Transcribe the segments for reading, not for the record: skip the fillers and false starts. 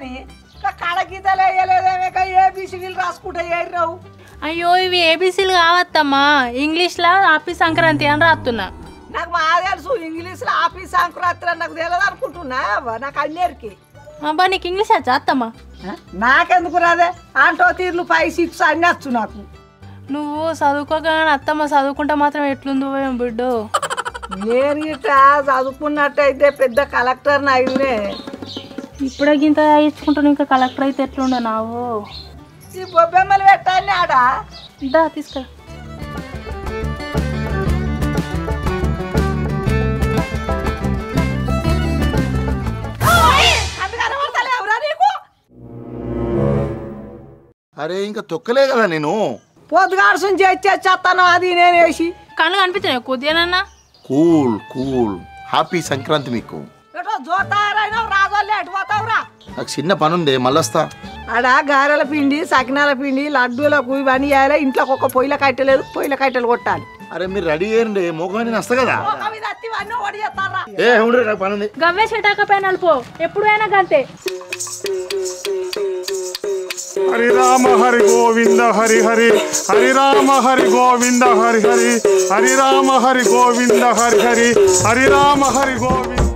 కానీ కడగీతలు వేయలేదేమే ఏబీసీలు రాసుకుంటా ఏర్రావు. అయ్యో ఇవి ఏబీసీలు కావత్తమ్మా, ఇంగ్లీష్లో హ్యాపీ సంక్రాంతి అని రాస్తున్నా. నాకు బాగా తెలుసు ఇంగ్లీష్లో హ్యాపీ సంక్రాంతి అని నాకు తెలియదు అనుకుంటున్నా. నాకు అన్నేరికి అబ్బా నీకు ఇంగ్లీష్ వచ్చా అత్తమ్మా? నాకెందుకు రాదే ఆంటో తీర్లు 5, 6 అన్నీ వచ్చు నాకు. నువ్వు చదువుకోగానే అత్తమ్మ చదువుకుంటా మాత్రం ఎట్లుందో బిడ్డో. నేను ఇట్లా చదువుకున్నట్టయితే పెద్ద కలెక్టర్ని అయినే. ఇప్పుడే గింత ఇచ్చుకుంటాను, ఇంకా కలెక్టర్ అయితే ఎట్లుండో నావు. ఈ బొబ్బెమ్మలు పెట్టాలి ఆడ దా తీసుకురా. అరే ఇంకా తొక్కలే కదా నేను. పొద్దుగాడుసుని చేస్తాను అది నేను వేసి. కళ్ళు కనిపించినాయి కొద్దిగానన్నా. కూల్ కూల్, హ్యాపీ సంక్రాంతి మీకు. జోతారైనా రాజోళ్ళే ఎటు పోతావురా? నాకు చిన్న పని ఉంది, మళ్ళొస్తా. ఆడ గారెల పిండి, సకినాల పిండి, లడ్డూలకు ఇవన్నీ వేయాలి. ఇంట్లోకి ఒక పొయ్యిల కట్టెలేదు, పొయ్యిల కట్టెలు కొట్టాలి. అరే మీరు రెడీ అయ్యండి, మోకాని వస్తా కదా. ఏ ఉండ్రి, నాకు పని ఉంది. గవ్వే చెటాక పైన పో, ఎప్పుడైనా గంతే. హరి రామ హరి గోవింద హరి హరి, హరి రామ హరి గోవింద హరి హరి, హరి రామ హరి గోవింద హరి హరి, హరి రామ హరి గోవింద.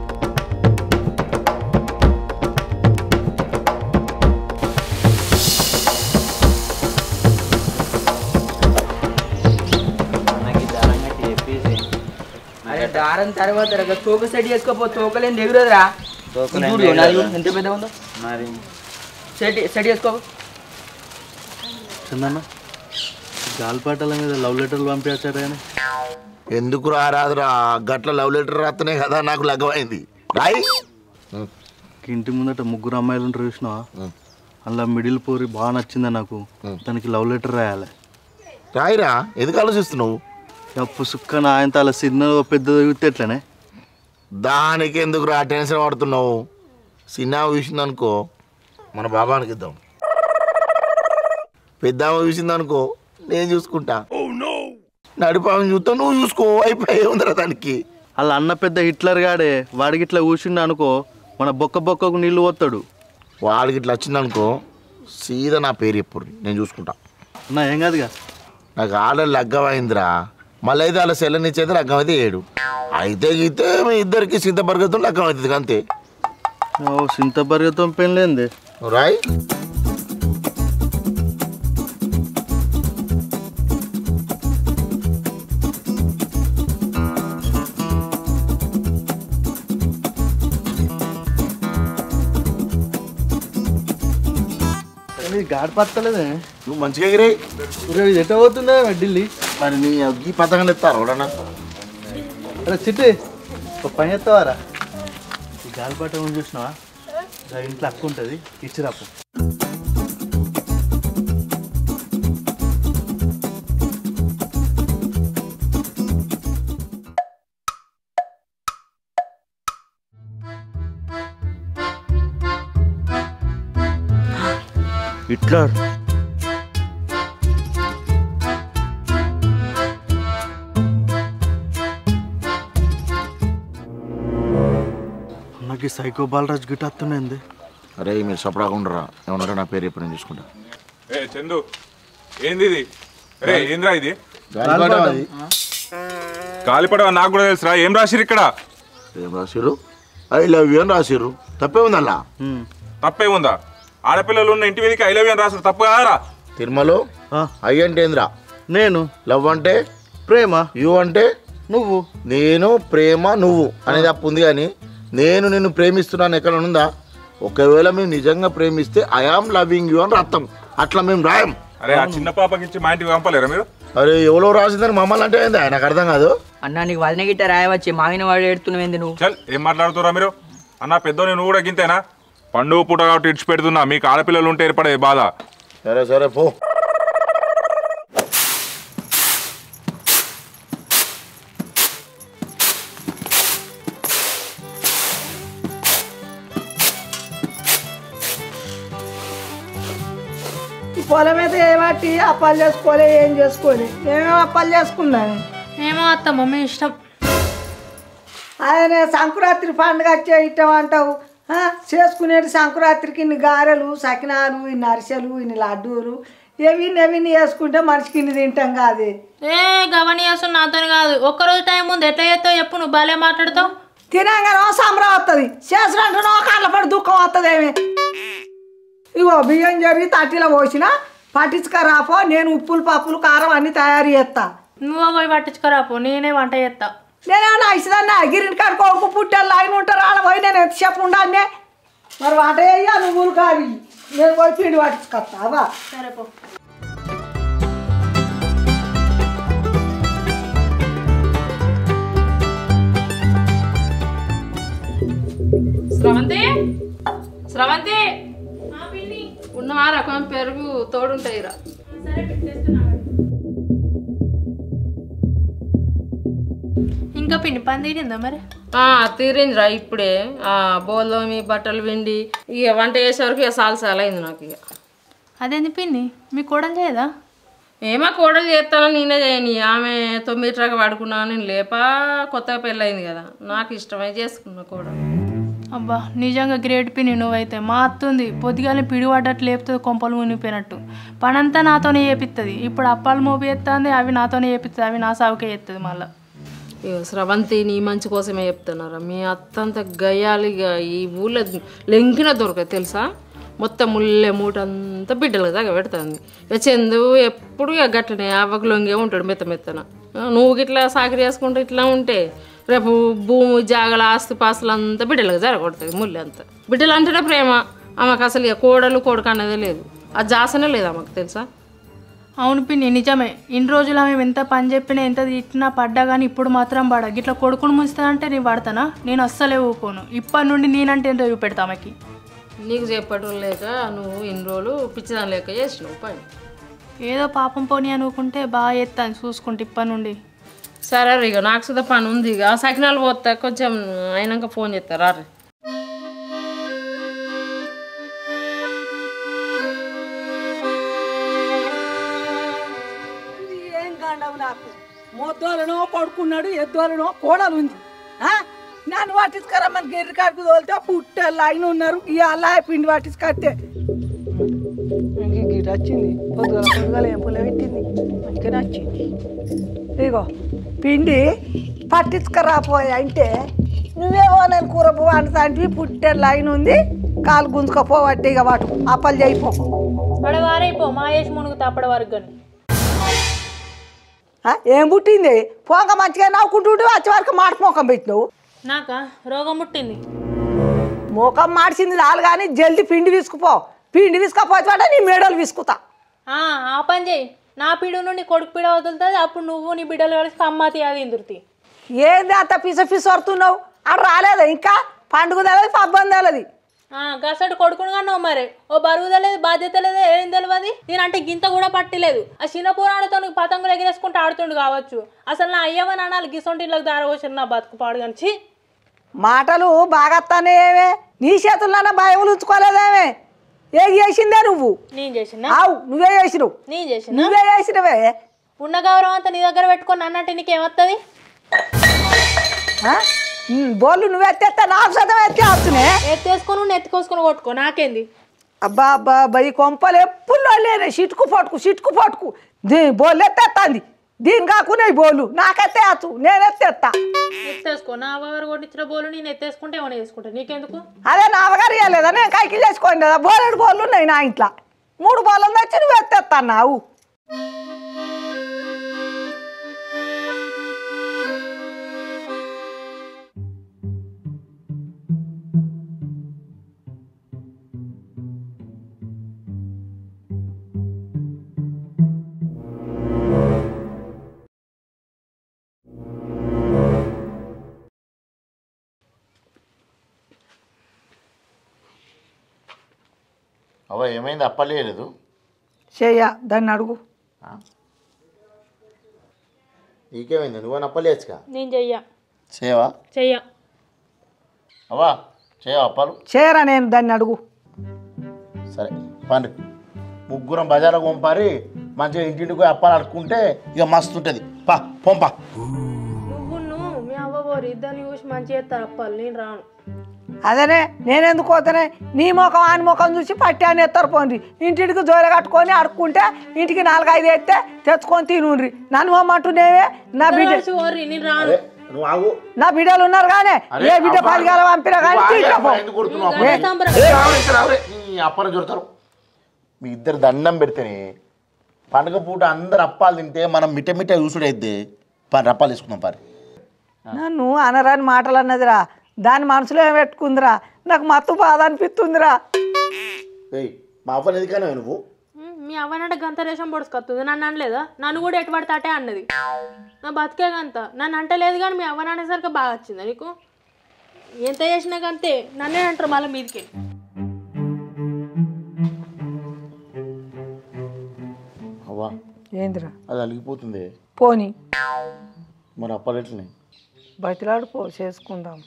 దారం తర్వాత తోక సెట్ చేసుకోపో, తోకలేని ఎగురదురా. ఎంత పెద్ద ఉందో మరి సెట్ చేసుకో. చందన్న గాలిపాటల మీద లవ్ లెటర్లు పంపించాడు కానీ ఎందుకు రాదురా? గట్ల లవ్ లెటర్ రాస్తేనే కదా నాకు లగ్గమైంది. రాయి. ఇంటి ముందట 3 అమ్మాయిలు ఉంటారు చూసినా, అలా మిడిల్ పోరి బాగా నచ్చిందా నాకు, దానికి లవ్ లెటర్ రాయాలి. రాయిరా, ఎందుకు ఆలోచిస్తున్నావు? పుసుక్కన ఆయన అలా చిన్న పెద్ద ఎట్లనే. దానికి ఎందుకు రా టెన్షన్ పడుతున్నావు? చిన్న చూసిందనుకో మన బాబానికి ఇద్దాం, పెద్ద చూసిందనుకో నేను చూసుకుంటా, నడిపాము చూస్తా నువ్వు చూసుకో, అయిపోయి ఉందిరా దానికి. అలా అన్న పెద్ద హిట్లర్ గాడే, వాడికి ఇట్లా కూర్చుండ అనుకో మన బొక్కకు నీళ్ళు పోతాడు. వాడికి ఇట్లా వచ్చిందనుకో సీదా నా పేరు ఎప్పుడు నేను చూసుకుంటా. నా ఏం కాదుగా, నాకు ఆర్డర్ లగ్గమైందిరా. మళ్ళీ అయితే అలా సెల్లనిచ్చేది లగ్గం అయితే 7 అయితే గీతే మీ ఇద్దరికి సింతబర్గతో లగ్గం అవుతుంది అంతే. సింతబర్గతో పెళ్ళింది రాయ్. గాడి పత్తలేదే, నువ్వు మంచిగా ఎగిరే. ఇది ఎట్ట పోతుందా ఢిల్లీ? మరి నీ ఈ పథకాలు ఎత్తారు ఎవడన్నా? అరే చిట్టి ఒక పని ఎత్తావారా? ఈ గాలిపాట చూసినావా, ఇంట్లో అక్క ఉంటుంది, ఇచ్చిరాపు. హిట్లర్ నాకు సైకో బాలరాజ్ గిట్ వస్తున్నాయింది. అరే మీరు సపడాకుండా ఏమన్నారా? నా పేరు ఎప్పుడు నేను చూసుకుంటా. ఏ చందు ఏంది ఇది? అరే ఏంద్రా ఇది? గాలిపడవ నాకు కూడా తెలుసురా. ఏం రాసిరు ఇక్కడ? ఏం రాసిరు? ఐ లవ్ యూ అని రాసిరు. తప్పే ఉంది అలా? తప్పే ఉందా? ఆడపిల్లలు ఉన్న ఇంటి మీదకి ఐ లవ్ యూ అని రాసారు, తప్పు కాదా? తిరుమల ఐ అంటే ఏంద్రా? నేను. లవ్ అంటే ప్రేమ. యూ అంటే నువ్వు. నేను, ప్రేమ, నువ్వు అనేది తప్పు ఉంది. కానీ నేను నిన్ను ప్రేమిస్తున్నాను ఎక్కడ ఉందా? ఒకవేళ మేము నిజంగా ప్రేమిస్తే ఐ ఆమ్ లవింగ్ యూ అని రాస్తాం, అట్లా మేము రాయం. అరే ఆ చిన్న పాపకి మా ఇంటికి పంపలేరా మీరు? అరే ఎవరో రాసిందని మమ్మల్ని అంటే ఏందా? నాకు అర్థం కాదు. అన్న నీకు వాళ్ళని గిట్ట రాయవచ్చి మాగిన వాడు ఏడుతున్నావేంది నువ్వు? చల్ ఏం మాట్లాడుతురా మీరు? అన్న పెద్ద నువ్వు కూడా గింతేనా? పండుగ పూట కాబట్టి ఇడ్చి పెడుతున్నా, మీకు ఆడపిల్లలు ఉంటే ఏర్పడే బాధ. సరే సరే పో. పొలం మీద ఏమట్టి అప్పాలు చేసుకోలే, ఏం చేసుకోలే, ఏమేమి అప్పాలు చేసుకున్నాను. ఏమో అత్తమ్మ మీ ఇష్టం. ఆయన సంక్రాంతి పండుగ వచ్చే ఇష్టం అంటావు, చేసుకునేది సంక్రాంతికి ఇన్ని గారెలు సకినాలు ఇన్ని అరిసెలు ఇన్ని లడ్డూలు ఎవిన్ని వేసుకుంటే మనిషికి ఇన్ని తింటాం కాదు. ఏ గవని చేస్తున్నా నాతో కాదు. ఒక్కరోజు టైం ముందు ఎట్లా చేస్తావు చెప్పు. నువ్వు భలే మాట్లాడతావు. తినంగానో సంబరం వస్తుంది, చేసినట్టునో కళ్ళపడి దుఃఖం వస్తుంది. ఏమి ఇగో బియ్యం జరిగి తట్టిలో పోసిన పట్టించుకరాపో, నేను ఉప్పులు పప్పులు కారం అన్ని తయారు చేస్తా. నువ్వు పోయి పట్టించుకరాపో, నేనే వంట చేస్తా. నేనేమన్నా ఇస్తుందా గిరిని కాడ కొడుకు పుట్టేళ్ళు ఆయన ఉంటారు, వాళ్ళ పోయి నేను ఎంతసేపు ఉండాలనే. మరి వంట చేయ నువ్వులు కావి, నేను పోయి పిండి పట్టించుకొస్తావా? సరే పో. స్రవంతి స్రవంతి ఉన్నవా రకం పెరుగు తోడుంటాయిరా. ఇంకా పిండి పని తీరిందా మరి? తీరిందిరా ఇప్పుడే. బోల్లోమి బట్టలు పిండి ఇక వంట చేసేవరకు ఇక సాలసాలైంది నాకు. ఇక అదేంది పిన్ని, మీ కోడలు చేయదా? ఏమో కోడలు చేస్తానని నేనే చేయని. ఆమె 9 పడుకున్నా, నేను లేపా. కొత్తగా పెళ్ళయింది కదా, నాకు ఇష్టమై చేసుకున్నా కోడలు. అబ్బా నిజంగా గ్రేట్ పిన్ని నువ్వైతే. మా అత్తుంది పొద్దుగానే పిడి పడ్డట్టు లేపుతుంది, కొంపలు మునిగిపోయినట్టు. పనంతా నాతోనే చేపిస్తుంది. ఇప్పుడు అప్పాలు మోపి చేస్తుంది, అవి నాతోనే చేపిస్తుంది, అవి నా సాగుకే చేస్తుంది మళ్ళీ. స్రవంతి నీ మంచి కోసమే చెప్తున్నారా. మీ అత్తంత గయ్యాలిగా ఈ ఊళ్ళో లెంకిన దొరకదు తెలుసా. మొత్తం ముల్లె మూట అంతా బిడ్డలకు దాకా పెడుతుంది. ఇక చందు ఎప్పుడు ఇక గట్లనే అవ్వకు లొంగే ఉంటాడు మెత్తన. నువ్వు ఇట్లా సాకిరి చేసుకుంటూ ఇట్లా ఉంటే రేపు భూమి జాగల ఆస్తి పాస్తులు అంతా బిడ్డలకు జరగొడుతుంది. ముల్లె అంతా బిడ్డలు అంటేనే ప్రేమ ఆమెకు. అసలు ఇక కోడలు కొడుకు అన్నదే లేదు, అది జాసనే లేదు ఆమెకు తెలుసా. అవును పిన్ని నిజమే. ఇన్ని రోజులు మేము ఎంత పని చెప్పినా ఎంత తిట్టినా పడ్డా కానీ ఇప్పుడు మాత్రం పడ. గిట్లా కొడుకుని ముంచుతానంటే నేను పడతానా? నేను అస్సలే ఊకోను. ఇప్పటి నుండి నేనంటే ఏంటో చూపెడతా ఆమెకి. నీకు చెప్పటం లేక నువ్వు ఇన్ని రోజులు పిచ్చిదాని లేక చేసినావు పని. ఏదో పాపం పోనీ అనుకుంటే బాగా చేస్తాను చూసుకుంటే ఇప్పటి నుండి. సరే ఇక నాకు సుధా పని ఉంది. ఇక సకినాలు పోతా, కొంచెం అయినాక ఫోన్ చేస్తారా రే. ఏం గండవు నాకు. మొద్దోలనో కొడుకున్నాడు, ఎద్దోలనో కోడలు ఉంది. నన్ను పట్టించుకరమ్మని గిర్రి కాడికి తోలితే పుట్టేళ్ళు ఆయన ఉన్నారు. ఇవాళ పిండి పట్టించుకొస్తే గిరి వచ్చింది. పొద్దుగాల ఏం పుల్ల పెట్టింది, మంచిగానే వచ్చింది. ఇగో పిండి పట్టించుకరాపోయా అంటే నువ్వేమో నేను కూర వండుతాంటివి. పుట్టేళ్ళు ఆయన ఉంది, కాలు గుంజుకపోవట్టే. ఇక వాటు అప్పలు చేయిపో, అడవారైపో మా వేసి మునుగుతా అప్పటి వరకు. కానీ ఏం పుట్టింది? పోక మంచిగా నవ్వుకుంటుంటే వచ్చే వరకు మాట మోకం పెట్టినావు. నాకా రోగం ముట్టింది. మోకం మార్చింది చాలు కానీ జల్దీ పిండి విసుకుపో. పిండి విసుకపోతే నీ మేడలు విసుకుతా. ఆ పని చేయి. నా పీడు నుండి కొడుకు పీడ వదులుతుంది. అప్పుడు నువ్వు నీ బిడ్డలు కలిసి కమ్మతి అది ఇందురుతి. ఏంది అంత పిస వస్తున్నావు? అక్కడ రాలేదా ఇంకా? పండుగ తెలది, పబ్బం తెలది. గసడు కొడుకును కన్నావు మరి. ఓ బరువు తెలియదు, బాధ్యత లేదు, ఏం తెలియదు. నేనంటే గింత కూడా పట్టలేదు. ఆ చిన్న పురాణతో పతంగులు ఎగిరేసుకుంటూ ఆడుతుండు కావచ్చు. అసలు నా అయ్యవని అనాలి గిసొంటి ఇళ్ళకి దారవచ్చిన నా బతుకు పాడు కనిచి. మాటలు బాగా వస్తానే. ఏమే నీ చేతుల్లోనే భయములు ఉంచుకోలేదేమే? ఏం చేసిందే నువ్వు? నేను చేసిన? అవు నువ్వే చేసినావు. నేను చేసిన? నువ్వే చేసినవే. ఉన్న గౌరవం అంతా నీ దగ్గర పెట్టుకొని అన్నట్టు నీకేమవుతుంది? బోళ్ళు నువ్వు ఎత్తేస్తే నాకు శాతం ఎత్తే వస్తున్నాయి. ఎత్తేసుకొని నువ్వు ఎత్తుకోసుకొని కొట్టుకో, నాకేంది? అబ్బా అబ్బా అబ్బా ఈ కొంపలు ఎప్పుడు లేనే. చిటుకు పట్టుకు బోళ్ళు ఎత్తేస్తుంది. దీని కాకుండా ఈ బోళ్ళు నాకెత్తేయచ్చు, నేను ఎత్తేస్తా. ఎత్తేసుకో. నా అవగారు కొట్టించిన బోలు నేను ఎత్తేసుకుంటే ఏమైనా చేసుకుంటా, నీకెందుకు? అదే నా అవగారు ఇవ్వలేదా? నేను కైకిలు చేసుకోండి కదా. బోలెడు బోళ్ళు ఉన్నాయి నా ఇంట్లో. 3 బోళ్ళు తెచ్చి నువ్వు ఎత్తేస్తాన్నావు. అవ్వ ఏమైంది? అప్పలేదు చెయ్య దాన్ని అడుగు. నీకేమైంది? నువ్వు అప్పలేచ్చుగా. నేను చెయ్యా. చేయవా? చెయ్యా. అవ్వా చేయవా అప్పాలు? చేయరా, నేను దాన్ని అడుగు. సరే పండు. ముగ్గురం బజార్కు పంపారి మంచిగా ఇంటింటికి అప్పాలు అడుక్కుంటే ఇక మస్తు ఉంటుంది. పంపా. నువ్వు మీ అవ్వ పోరు ఇద్దరిని చూసి మంచిగా చేస్తారు అప్పాలు. నేను రాను. అదనే నేనెందుకు పోతానే నీ ముఖం ఆని ముఖం చూసి పట్టి అని ఎత్తారు పోండి ఇంటికి జోల కట్టుకొని అడుక్కుంటే ఇంటికి 4-5 ఎత్తే తెచ్చుకొని తినుండ్రి నన్ను పోమంటున్నావే నా బిడ్డ నేను రాను. నువ్వు ఆగు. నా బిడ్డలు ఉన్నారు కానీ ఏ బిడ్డ 10 గల పంపినా కానీ ఎందుకు కొడుతున్నావు అప్పని? నీ అప్పన చూడతారు మీ ఇద్దరు దండం పెడితేనే పండుగ పూట అందరు అప్పాలు తింటే మనం మిట్ట చూసుడైతే పని రప్పాలు తీసుకుందాం పారి. నన్ను అనరాని మాటలు అన్నదిరా దాని మనసులో ఏం పెట్టుకుందిరా నాకు మత్తు బాధ అనిపిస్తుందిరా ఏయ్ మా అవ్వని ఎందుకన్నా నువ్వు మీ అవ్వనంటే గంత రేషం పొడుచుకొస్తుంది నన్ను అనలేదా నన్ను కూడా ఎటుపడితే అటే అన్నది నా బతికే గంత నన్ను అంటలేదు కానీ మీ అవ్వని అనేసరికి బాగా వచ్చిందా నీకు ఎంత చేసినా అంతే నన్నే అంటారు మళ్ళీ మీదికి అవ్వా ఏందిరా అది అలిగిపోతుంది పోనీ మరి అప్పాలు ఎట్లనే బతిలాడుపో చేసుకుందాం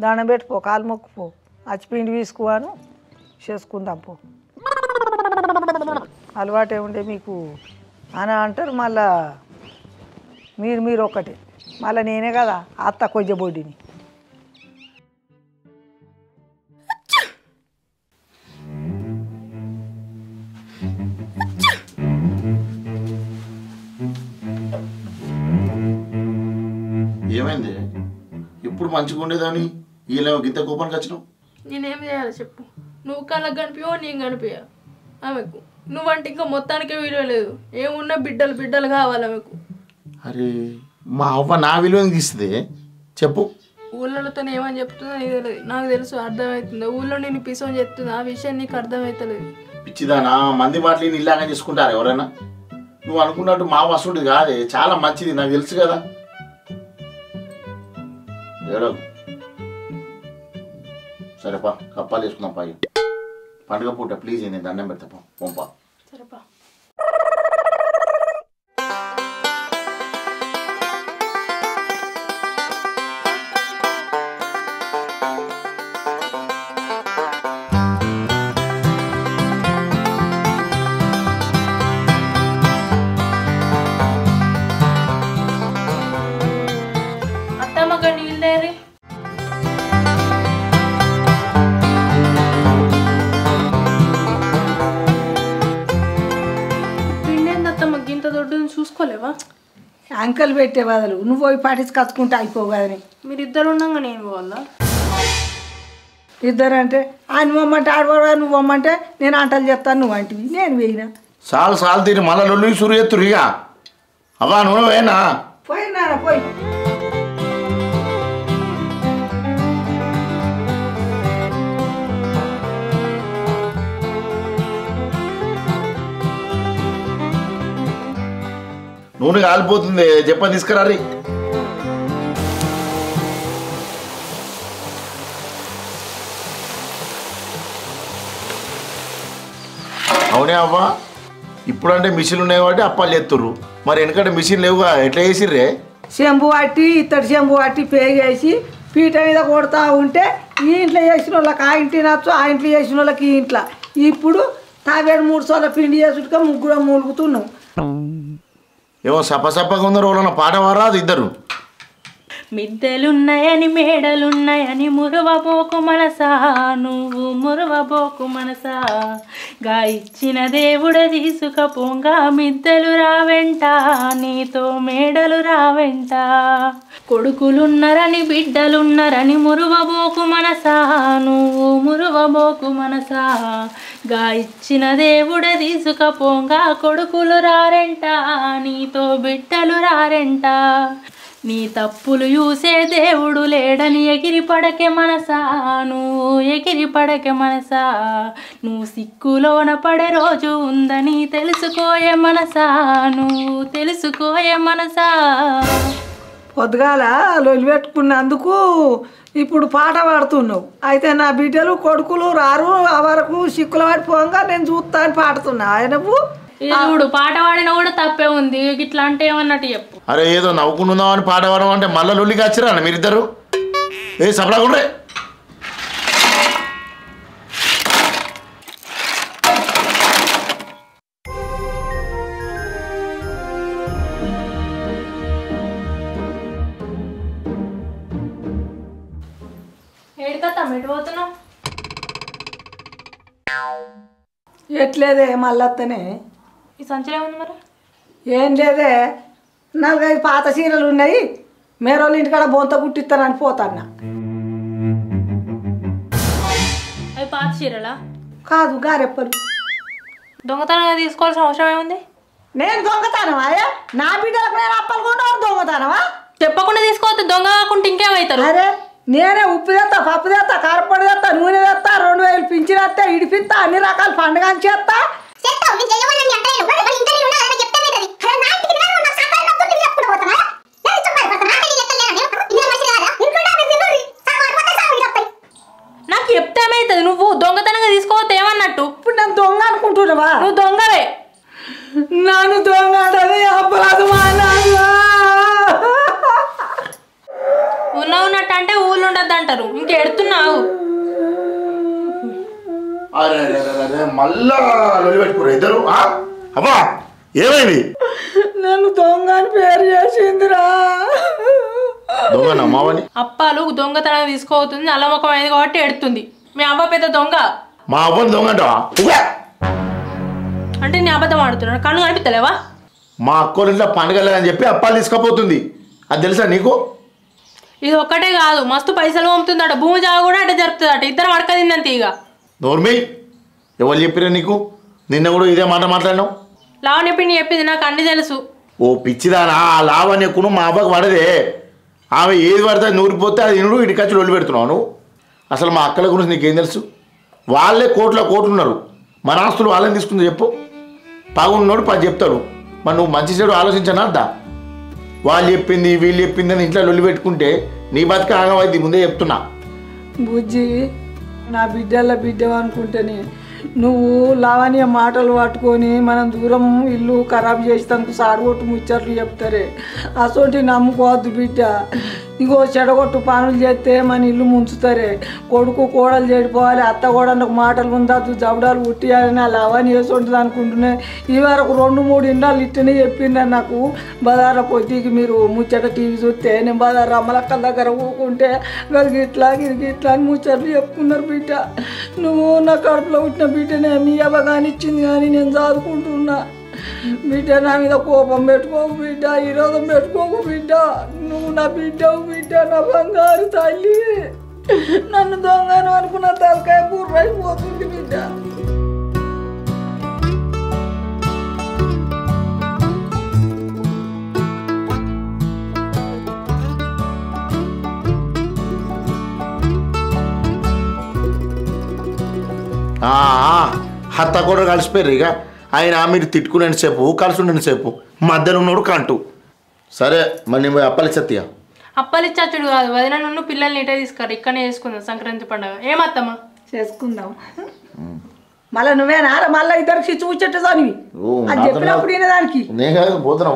దండం పెట్టుకో కాలు మొక్కుపో అచ్చిపిండి తీసుకువాను చేసుకుందాం పో అలవాటే ఉండే మీకు అని అంటారు మళ్ళా మీరు ఒకటే మళ్ళీ నేనే కదా అత్త కొజ్జబొడ్డిని ఏమైంది ఇప్పుడు మంచిగా ఉండేదాన్ని వీళ్ళేమో గింత కోపానికి వచ్చినావు నేనేం చేయాలి చెప్పు నువ్వు కళ్ళకు కనిపించో నేను కనిపించా ఆమెకు నువ్వంటే ఇంకా మొత్తానికే విలువ లేదు ఏమున్నా బిడ్డలు కావాలి ఆమెకు అరే మా అవ్వ నా విలువని తీస్తుంది చెప్పు ఊళ్ళతో ఏమని చెప్తుందో నీకు తెలియదు నాకు తెలుసు అర్థమవుతుంది ఊళ్ళో నేను పిసోని చెప్తుంది ఆ విషయం నీకు అర్థమవుతలేదు పిచ్చిదానా మంది మాటలు ఇలాగే తీసుకుంటారు ఎవరైనా నువ్వు అనుకున్నట్టు మా వసుడు కాదే చాలా మంచిది నాకు తెలుసు కదా ఏడో సరేపా కప్పాలు వేసుకుందాం పై పండుగ పూట ప్లీజ్ నేను దండం పెడతా పంపా సరేపా అత్తమ్మగా నీళ్ళు తేరి చూసుకోలేవా అంకల్ పెట్టే బదులు నువ్వు పోయి పాటించుకొచ్చుకుంటే అయిపోవు కదని మీరిద్దరు ఉండగా నేను పోవాలా ఇద్దరంటే ఆయన పొమ్మంటే ఆడవాడు నువ్వు పొమ్మంటే నేను అంటలు చెప్తాను నువ్వు అంటివి నేను వేయినా సాలు తీరి మళ్ళీ లొల్లి సురు ఎత్తురు ఇక అవా నువ్వు వేనా పోయినా పోయి నూనె కాలిపోతుంది చెప్పని తీసుకురారి అవునే అవ్వా ఇప్పుడంటే మిషన్లు ఉన్నాయి కాబట్టి అప్పాలు చేస్తుర్రు మరి ఎందుకంటే మిషన్ లేవుగా ఎట్లా చేసిర్రే చెంబు పట్టి ఇత్తడి చెంబు పట్టి పేగేసి పీట మీద కొడతా ఉంటే ఈ ఇంట్లో చేసిన వాళ్ళకి ఆ ఇంటి నచ్చు ఆ ఇంట్లో చేసిన వాళ్ళకి ఈ ఇంట్లో ఇప్పుడు తావేడు 3 సోళ్ళ పిండి చేసుకుంటే ముగ్గురం మూలుగుతున్నాం ఏమో సప్పసప్పగా ఉన్నారు వాళ్ళ పాట వారాదు ఇద్దరు మిద్దెలున్నాయని మేడలున్నాయని మురువబోకు మనసా నువ్వు మురువబోకు మనసా గా ఇచ్చిన దేవుడ తీసుకపోంగా మిద్దెలు రావెంట నీతో మేడలు రావెంట కొడుకులున్నరని బిడ్డలున్నరని మురువబోకు మనసా నువ్వు మురువబోకు మనసా గా ఇచ్చిన దేవుడ తీసుకపోంగా కొడుకులు రారెంట నీతో బిడ్డలు రారెంట నీ తప్పులు చూసే దేవుడు లేడని ఎగిరి పడకే మనసా నువ్వు ఎగిరి పడకే మనసా నువ్వు సిక్కులోన పడే రోజు ఉందని తెలుసుకోయే మనసా నువ్వు తెలుసుకోయే మనసా పొద్దుగాల లొలి పెట్టుకున్నందుకు ఇప్పుడు పాట పాడుతున్నావు అయితే నా బిడ్డలు కొడుకులు రారు ఆ వరకు సిక్కుల పడిపోగా నేను చూస్తా అని పాడుతున్నా నువ్వు చూడు పాట పాడినా కూడా తప్పే ఉంది ఇట్లా అంటే ఏమన్నట్టు చెప్పు అరే ఏదో నవ్వుకుందాం అని పాట పాడడం అంటే మళ్ళీ లొల్లికి వచ్చిరా మీరిద్దరు ఏ సపడాకుండ్రే ఏడుకత్తా ఎటు పోతున్నావు? ఎట్లేదే మళ్ళత్తనే ఈ సంచిలో ఉంది మరి. ఏం లేదే 4-5 పాత చీరలు ఉన్నాయి మేరోళ్ళ ఇంటికాడ బొంత కుట్టిస్తానని పోతాన్నా. అవి పాత చీరలా? కాదు గారెప్పలు. దొంగతనంగా తీసుకోవాల్సిన అవసరం ఏముంది? నేను దొంగతానమా? నా బిడ్డలకు నేను అప్పలు కొంటాను దొంగతానమా? చెప్పకుండా తీసుకోవద్దు, దొంగ కాకుండా ఇంకేమవుతారు? అరే నేనే ఉప్పు తెస్తా, పప్పు తెస్తా, కారపొడి తెస్తా, నూనె తెస్తా, 2000 పింఛన్ వస్తా, ఇడిపిస్తా, అన్ని రకాల పండుగ చేస్తా. నాకు చెప్తే ఏమవుతుంది? నువ్వు దొంగతనంగా తీసుకోవద్దు ఏమన్నట్టు? ఇప్పుడు నేను దొంగ అనుకుంటున్నావా? నువ్వు దొంగవే. నన్ను దొంగ అంటే అపరాధం ఉన్నట్టు అంటే ఊళ్ళు ఉండద్దు అంటారు. ఇంకెడుతున్నావు మళ్ళా పెట్టుకోరు ఇద్దరు. అబ్బా ఏమైంది? నన్ను దొంగ అని పేరు చేసిందిరా. దొంగ నమ్మావని అప్పాలు దొంగతనం తీసుకోవద్దు అల్లముఖం అయింది కాబట్టి ఎడుతుంది. మీ అవ్వ పెద్ద దొంగ. మా అవ్వని దొంగ అంటావా? అంటే నీ అబద్ధం ఆడుతున్నాడు. కన్ను కనిపిస్తలేవా? మా అక్కోళ్ళ ఇంట్లో పండుగ లేదని చెప్పి అప్పాలు తీసుకుపోతుంది. అది తెలుసా నీకు? ఇది ఒక్కటే కాదు, మస్తు పైసలు పంపుతుందట. భూమి జాగా కూడా అట్టే జరుపుతుందట. ఇద్దరు అడకదిందంత. ఇక నోర్మి ఎవరు చెప్పిరా నీకు? నిన్న కూడా ఇదే మాట మాట్లాడినావు. లావణ్య పిండి చెప్పింది, నాకు అన్ని తెలుసు. ఓ పిచ్చిదానా, ఆ లావణ్యకును మా అబ్బకు పడదే. ఆమె ఏది పడితే నూరిపోతే అది ఇనుడు ఇటుకచ్చి ఒళ్ళు పెడుతున్నావు నువ్వు. అసలు మా అక్కల గురించి నీకేం తెలుసు? వాళ్ళే కోట్లు ఉన్నారు. మన ఆస్తులు వాళ్ళని తీసుకుంది చెప్పు. బాగున్నాడు 10 చెప్తాడు. మరి నువ్వు మంచి చెడు ఆలోచించనా అద్దా? వాళ్ళు చెప్పింది వీళ్ళు చెప్పింది అని ఇంట్లో లొల్లి పెట్టుకుంటే నీ బతికి ఆగమైంది. ముందే చెప్తున్నా. బుజ్జి నా బిడ్డ అనుకుంటేనే నువ్వు లావణ్య మాటలు పట్టుకొని మనం దూరం ఇల్లు ఖరాబ్ చేసేందుకు సాడుగొట్టు ముచ్చట్లు చెప్తారే. అసోంటి నమ్ముకోవద్దు బిడ్డ. ఇగో చెడగొట్టు పనులు చేస్తే మన ఇల్లు ముంచుతారే. కొడుకు కోడలు చెడిపోవాలి, అత్త కోడలకు మాటలు ఉండద్దు, జబడాలు ఉట్టియాలని ఆ లావణ్య వేసుంటుంది అనుకుంటున్నా. ఈ వరకు 2-3 ఇండాలు ఇట్టనే చెప్పిందని నాకు. బజార పొద్దుకి మీరు ముచ్చట టీవీ చూస్తే నేను బజార్ అమ్మలక్కల దగ్గర ఊకుంటే గడికి ఇట్లా అని ముచ్చట్లు చెప్పుకున్నారు బిడ్డ. నువ్వు నా కడుపులో పుట్టిన బిడ్డనే మీ అవ్వగాని ఇచ్చింది కానీ నేను చదువుకుంటున్నా. బిడ్డ నా మీద కోపం పెట్టుకోకు బిడ్డ, ఈరోజు పెట్టుకోకు బిడ్డ. నువ్వు నా బిడ్డవు బిడ్డ, నా బంగారు తల్లి. నన్ను దొంగను అనుకున్న తలకాయ బుర్రైపోతుంది బిడ్డ. హత్త కూడా కలిసిపోయారు. ఇక ఆయన మీరు తిట్టుకునే సేపు కలిసి ఉండే సేపు మధ్యలో ఉన్నాడు కంటూ. సరే మరి నేను అప్పలిచ్చత్తియా? అప్పలిచ్చాచుడు కాదు, వదిన నుండి పిల్లల్ని ఇటే తీసుకురా. ఇక్కడనే చేసుకుందాం సంక్రాంతి పండుగ. ఏమత్తమ్మా? చేసుకుందాం. మళ్ళీ నువ్వేనా? మళ్ళీ ఇద్దరికి చిచ్చు ముచ్చట్టు దానివి. అది చెప్పినప్పుడు దానికి నేను పోతున్నా.